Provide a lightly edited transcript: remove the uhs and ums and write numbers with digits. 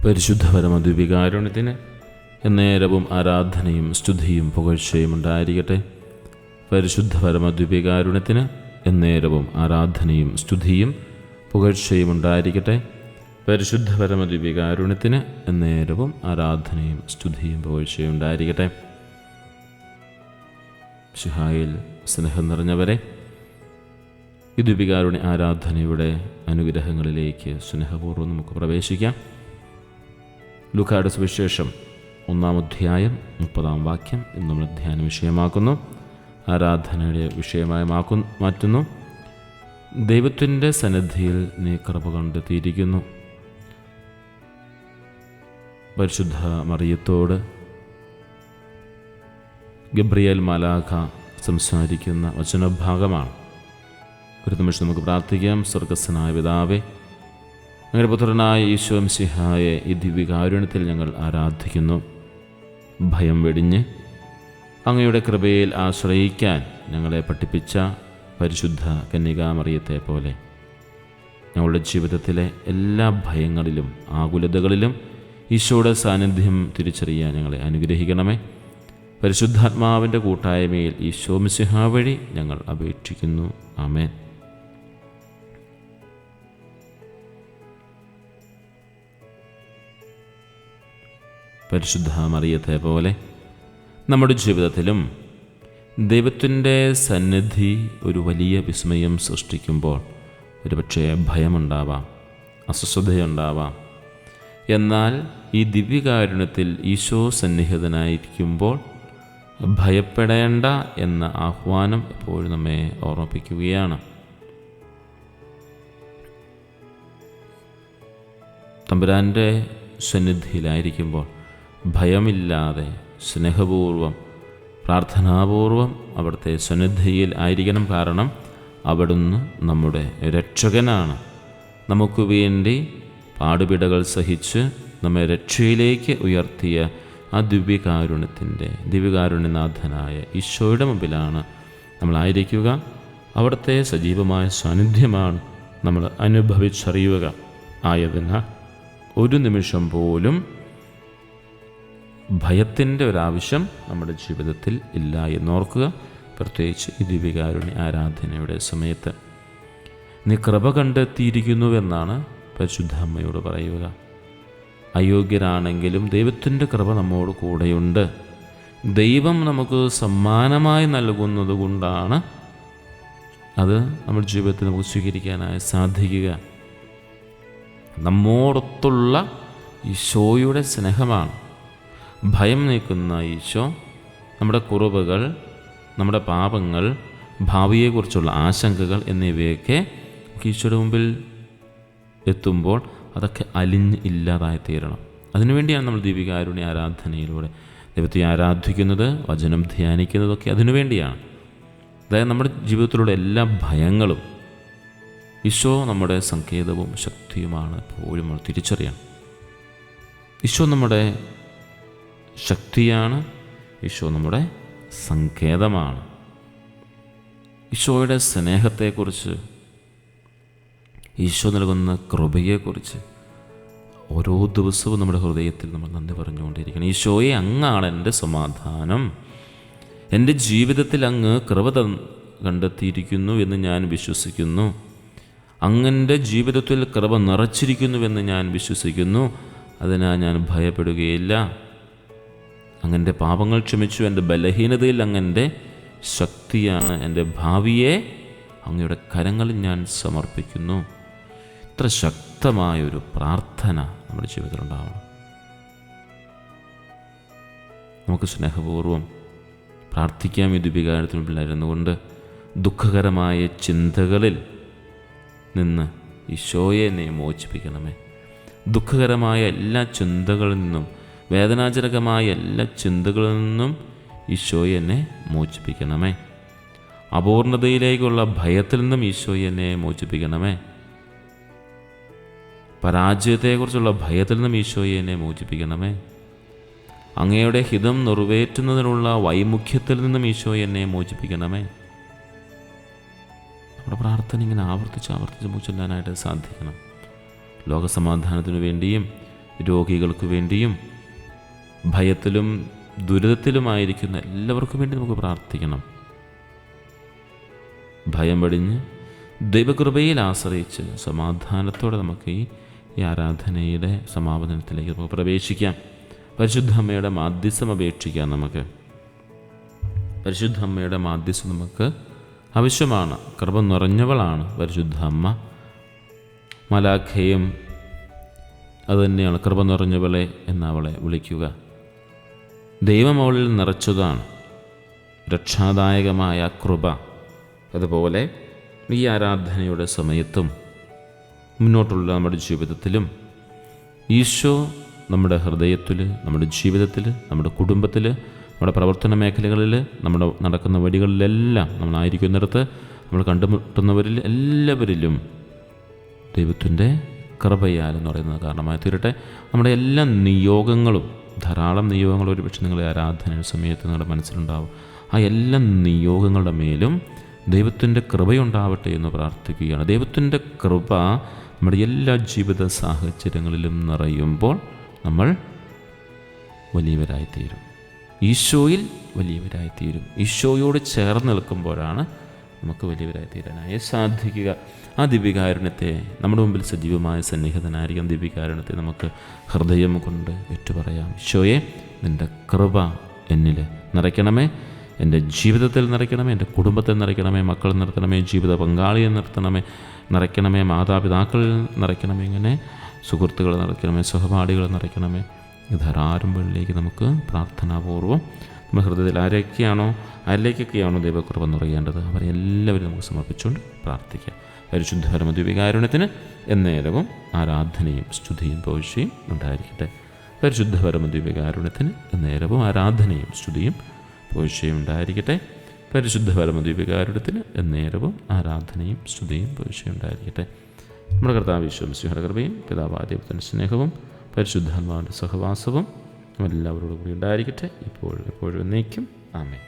പരിശുദ്ധ പരമദ്വ്യകാരുണ്യത്തിന് എന്നേരവും ആരാധനയും സ്തുതിയും പുകഴ്ചയും ഉണ്ടായിരിക്കട്ടെ. പരിശുദ്ധ പരമദ്വ്യകാരുണ്യത്തിന് എന്നേരവും ആരാധനയും സ്തുതിയും പുകഴ്ചയും ഉണ്ടായിരിക്കട്ടെ. പരിശുദ്ധ പരമദ്വ്യകാരുണ്യത്തിന് എന്നേരവും ആരാധനയും സ്തുതിയും പുകഴ്ചയും ഉണ്ടായിരിക്കട്ടെ. ശിഹായിൽ സ്നേഹം നിറഞ്ഞവരെ, ഈ ദ്വ്യകാരുണ്യ ആരാധനയുടെ അനുഗ്രഹങ്ങളിലേക്ക് സ്നേഹപൂർവ്വം നമുക്ക് പ്രവേശിക്കാം. ലൂക്കായുടെ സുവിശേഷം 1-ാം അധ്യായം 30-ാം വാക്യം ഇന്ന് നമ്മൾ ധ്യാന വിഷയമാക്കുന്നു, ആരാധനയുടെ വിഷയമായി മാറ്റുന്നു. ദൈവത്തിൻ്റെ സന്നിധിയിൽ നീ കൃപ കണ്ടെത്തിയിരിക്കുന്നു. പരിശുദ്ധ മറിയത്തോട് ഗബ്രിയേൽ മാലാഖ സംസാരിക്കുന്ന വചനഭാഗമാണ്. ഒരു നിമിഷം നമുക്ക് പ്രാർത്ഥിക്കാം. സ്വർഗ്ഗസ്ഥനായ പിതാവേ, അങ്ങയുടെ പുത്രനായ ഈശോ മിശിഹായെ ഈ ദിവ്യകാരുണ്യത്തിൽ ഞങ്ങൾ ആരാധിക്കുന്നു. ഭയം വെടിഞ്ഞ് അങ്ങയുടെ കൃപയിൽ ആശ്രയിക്കാൻ ഞങ്ങളെ പഠിപ്പിച്ച പരിശുദ്ധ കന്യകാമറിയത്തെ പോലെ ഞങ്ങളുടെ ജീവിതത്തിലെ എല്ലാ ഭയങ്ങളിലും ആകുലതകളിലും ഈശോയുടെ സാന്നിധ്യം തിരിച്ചറിയാൻ ഞങ്ങളെ അനുഗ്രഹിക്കണമേ. പരിശുദ്ധാത്മാവിൻ്റെ കൂട്ടായ്മയിൽ ഈശോ മിശിഹാ വഴി ഞങ്ങൾ അപേക്ഷിക്കുന്നു. ആമേൻ. പരിശുദ്ധ മറിയത്തെ പോലെ നമ്മുടെ ജീവിതത്തിലും ദൈവത്തിൻ്റെ സന്നിധി ഒരു വലിയ വിസ്മയം സൃഷ്ടിക്കുമ്പോൾ ഒരുപക്ഷെ ഭയമുണ്ടാവാം, അസ്വസ്ഥതയുണ്ടാവാം. എന്നാൽ ഈ ദിവ്യകാരുണ്യത്തിൽ ഈശോ സന്നിഹിതനായിരിക്കുമ്പോൾ ഭയപ്പെടേണ്ട എന്ന ആഹ്വാനം എപ്പോഴും നമ്മെ ഓർമ്മിപ്പിക്കുകയാണ്. തമ്പുരാൻ്റെ സന്നിധിയിലായിരിക്കുമ്പോൾ ഭയമില്ലാതെ സ്നേഹപൂർവം പ്രാർത്ഥനാപൂർവം അവിടുത്തെ സന്നിധിയിൽ ആയിരിക്കണം. കാരണം അവിടുന്ന് നമ്മുടെ രക്ഷകനാണ്. നമുക്ക് വേണ്ടി പാടുപിടകൾ സഹിച്ച് നമ്മെ രക്ഷയിലേക്ക് ഉയർത്തിയ ആ ദിവ്യകാരുണ്യനാഥനായ ഈശോയുടെ മുമ്പിലാണ് നമ്മളായിരിക്കുക. അവിടുത്തെ സജീവമായ സാന്നിധ്യമാണ് നമ്മൾ അനുഭവിച്ചറിയുക. ആയതിനാൽ ഒരു നിമിഷം പോലും ഭയത്തിൻ്റെ ഒരാവശ്യം നമ്മുടെ ജീവിതത്തിൽ ഇല്ല എന്നോർക്കുക. പ്രത്യേകിച്ച് ഈ ദിവ്യകാരുണ്യ ആരാധനയുടെ സമയത്ത് നീ കൃപ കണ്ടെത്തിയിരിക്കുന്നുവെന്നാണ് പരിശുദ്ധ അമ്മയോട് പറയുക. അയോഗ്യരാണെങ്കിലും ദൈവത്തിൻ്റെ കൃപ നമ്മോട് കൂടെയുണ്ട്. ദൈവം നമുക്ക് സമ്മാനമായി നൽകുന്നത് കൊണ്ടാണ് അത് നമ്മുടെ ജീവിതത്തിൽ നമുക്ക് സ്വീകരിക്കാനായി സാധിക്കുക. നമ്മോടൊത്തുള്ള ഈശോയുടെ സ്നേഹമാണ്. ഭയം നീക്കുന്ന ഈശോ നമ്മുടെ കുറവുകൾ, നമ്മുടെ പാപങ്ങൾ, ഭാവിയെക്കുറിച്ചുള്ള ആശങ്കകൾ എന്നിവയൊക്കെ ഈശോയുടെ മുമ്പിൽ എത്തുമ്പോൾ അതൊക്കെ അലിഞ്ഞ് ഇല്ലാതായി തീരണം. അതിനുവേണ്ടിയാണ് നമ്മൾ ദിവ്യകാരുണ്യ ആരാധനയിലൂടെ ദൈവത്തെ ആരാധിക്കുന്നത്, വചനം ധ്യാനിക്കുന്നതൊക്കെ അതിനുവേണ്ടിയാണ്. അതായത് നമ്മുടെ ജീവിതത്തിലുള്ള എല്ലാ ഭയങ്ങളും ഈശോ നമ്മുടെ സങ്കേതവും ശക്തിയുമാണ് എപ്പോഴും നമ്മൾ തിരിച്ചറിയണം. ഈശോ നമ്മുടെ ശക്തിയാണ്, ഈശോ നമ്മുടെ സങ്കേതമാണ്. ഈശോയുടെ സ്നേഹത്തെക്കുറിച്ച്, ഈശോ നൽകുന്ന കൃപയെക്കുറിച്ച് ഓരോ ദിവസവും നമ്മുടെ ഹൃദയത്തിൽ നമ്മൾ നന്ദി പറഞ്ഞുകൊണ്ടിരിക്കണം. ഈശോയെ, അങ്ങാണ് എൻ്റെ സമാധാനം, എൻ്റെ ജീവിതത്തിൽ അങ്ങ് കൃപ കണ്ടെത്തിയിരിക്കുന്നു എന്ന് ഞാൻ വിശ്വസിക്കുന്നു. അങ്ങൻ്റെ ജീവിതത്തിൽ കൃപ നിറച്ചിരിക്കുന്നുവെന്ന് ഞാൻ വിശ്വസിക്കുന്നു. അതിനാൽ ഞാൻ ഭയപ്പെടുകയില്ല. അങ്ങൻ്റെ പാപങ്ങൾ ക്ഷമിച്ചു. എൻ്റെ ബലഹീനതയിൽ അങ്ങൻ്റെ ശക്തിയാണ്. എൻ്റെ ഭാവിയെ അങ്ങയുടെ കരങ്ങളിൽ ഞാൻ സമർപ്പിക്കുന്നു. ഇത്ര ശക്തമായൊരു പ്രാർത്ഥന നമ്മുടെ ജീവിതത്തിൽ ഉണ്ടാവണം. നമുക്ക് സ്നേഹപൂർവ്വം പ്രാർത്ഥിക്കാം. ഈ ദിവ്യകാരുണ്യത്തിന് മുമ്പിലായിരുന്നു കൊണ്ട് ദുഃഖകരമായ ചിന്തകളിൽ നിന്ന് ഈശോയെ നീ മോചിപ്പിക്കണമേ. ദുഃഖകരമായ എല്ലാ ചിന്തകളിൽ നിന്നും, വേദനാജനകമായ എല്ലാ ചിന്തകളിൽ നിന്നും ഈശോയെ എന്നെ മോചിപ്പിക്കണമേ. അപൂർണതയിലേക്കുള്ള ഭയത്തിൽ നിന്നും ഈശോയെ എന്നെ മോചിപ്പിക്കണമേ. പരാജയത്തെക്കുറിച്ചുള്ള ഭയത്തിൽ നിന്നും ഈശോയെ എന്നെ മോചിപ്പിക്കണമേ. അങ്ങയുടെ ഹിതം നിറവേറ്റുന്നതിനുള്ള വൈമുഖ്യത്തിൽ നിന്നും ഈശോയെ എന്നെ മോചിപ്പിക്കണമേ. നമ്മുടെ പ്രാർത്ഥന ഇങ്ങനെ ആവർത്തിച്ച് ചൊല്ലാനായിട്ട് സാധിക്കണം. ലോകസമാധാനത്തിനു വേണ്ടിയും രോഗികൾക്ക് വേണ്ടിയും ഭയത്തിലും ദുരിതത്തിലുമായിരിക്കുന്ന എല്ലാവർക്കും വേണ്ടി നമുക്ക് പ്രാർത്ഥിക്കണം. ഭയം വെടിഞ്ഞ് ദൈവകൃപയിൽ ആശ്രയിച്ച് സമാധാനത്തോടെ നമുക്ക് ഈ ആരാധനയുടെ സമാപനത്തിലേക്ക് നമുക്ക് പ്രവേശിക്കാം. പരിശുദ്ധ അമ്മയുടെ മാധ്യസ്ഥം അപേക്ഷിക്കാം. നമുക്ക് പരിശുദ്ധ അമ്മയുടെ മാധ്യസ്ഥം നമുക്ക് ആവശ്യമാണ്. കൃപ നിറഞ്ഞവളാണ് പരിശുദ്ധ അമ്മ. മലാഖയും അതുതന്നെയാണ് കൃപ നിറഞ്ഞവളെ എന്നവളെ വിളിക്കുക. ദൈവം അവളിൽ നിറച്ചതാണ് രക്ഷാദായകമായ കൃപ. അതുപോലെ ഈ ആരാധനയുടെ സമയത്തും മുന്നോട്ടുള്ള നമ്മുടെ ജീവിതത്തിലും ഈശോ നമ്മുടെ ഹൃദയത്തിൽ, നമ്മുടെ ജീവിതത്തിൽ, നമ്മുടെ കുടുംബത്തിൽ, നമ്മുടെ പ്രവർത്തന മേഖലകളിൽ, നമ്മുടെ നടക്കുന്ന വഴികളിലെല്ലാം, നമ്മളായിരിക്കുന്നിടത്ത്, നമ്മൾ കണ്ടുമുട്ടുന്നവരിൽ എല്ലാവരിലും ദൈവത്തിൻ്റെ കൃപയാൽ എന്ന് പറയുന്നത് കാരണമായി തീരട്ടെ. നമ്മുടെ എല്ലാ നിയോഗങ്ങളും, ധാരാളം നിയോഗങ്ങൾ ഒരുപക്ഷെ നിങ്ങളുടെ ആരാധന സമയത്ത് നിങ്ങളുടെ മനസ്സിലുണ്ടാവും. ആ എല്ലാ നിയോഗങ്ങളുടെ മേലും ദൈവത്തിൻ്റെ കൃപയുണ്ടാവട്ടെ എന്ന് പ്രാർത്ഥിക്കുകയാണ്. ദൈവത്തിൻ്റെ കൃപ നമ്മുടെ എല്ലാ ജീവിത സാഹചര്യങ്ങളിലും നിറയുമ്പോൾ നമ്മൾ വലിയവരായിത്തീരും. ഈശോയിൽ വലിയവരായിത്തീരും. ഈശോയോട് ചേർന്ന് നിൽക്കുമ്പോഴാണ് നമുക്ക് വലിയവരായിത്തീരാനായി സാധിക്കുക. ആ ദിവ്യകാരുണ്യത്തെ നമ്മുടെ മുമ്പിൽ സജീവമായ സന്നിഹിതനായിരിക്കും. ദിവ്യകാരുണ്യത്തെ നമുക്ക് ഹൃദയം കൊണ്ട് ഏറ്റുപറയാം. ഈശോയെ, നിൻ്റെ കൃപ എന്നിൽ നിറയ്ക്കണമേ, എൻ്റെ ജീവിതത്തിൽ നിറയ്ക്കണമേ, എൻ്റെ കുടുംബത്തിൽ നിറയ്ക്കണമേ, മക്കൾ നിർത്തണമേ, ജീവിത പങ്കാളിയെ നിറയ്ക്കണമേ, മാതാപിതാക്കളിൽ നിറയ്ക്കണമേ, ഇങ്ങനെ സുഹൃത്തുക്കൾ നിറയ്ക്കണമേ, സഹപാഠികൾ നിറയ്ക്കണമേ. ധാരാളങ്ങളിലേക്ക് നമുക്ക് പ്രാർത്ഥനാപൂർവ്വം നമ്മുടെ ഹൃദയത്തിൽ ആരിലേക്കൊക്കെയാണോ ദൈവകൃപ നിറയേണ്ടത് അവരെ എല്ലാവരും നമുക്ക് സമർപ്പിച്ചുകൊണ്ട് പ്രാർത്ഥിക്കാം. പരിശുദ്ധ പരമ ദിവ്യകാരുണ്യത്തിന് എന്നേരവും ആരാധനയും സ്തുതിയും പുകഴ്ചയും ഉണ്ടായിരിക്കട്ടെ. പരിശുദ്ധ പരമ ദിവ്യകാരുണ്യത്തിന് എന്നേരവും ആരാധനയും സ്തുതിയും പുകഴ്ചയും ഉണ്ടായിരിക്കട്ടെ. പരിശുദ്ധ പരമ ദിവ്യകാരുണ്യത്തിന് എന്നേരവും ആരാധനയും സ്തുതിയും പുകഴ്ചയും ഉണ്ടായിരിക്കട്ടെ. നമ്മുടെ കർത്താവ് ഈശോ മിശിഹായുടെ കൃപയും പിതാവായ ദൈവത്തിൻ്റെ സ്നേഹവും പരിശുദ്ധാത്മാവിൻ്റെ സഹവാസവും എല്ലാവരോടും കൂടി ഉണ്ടായിരിക്കട്ടെ, ഇപ്പോഴും എപ്പോഴും എന്നേക്കും. ആമേൻ.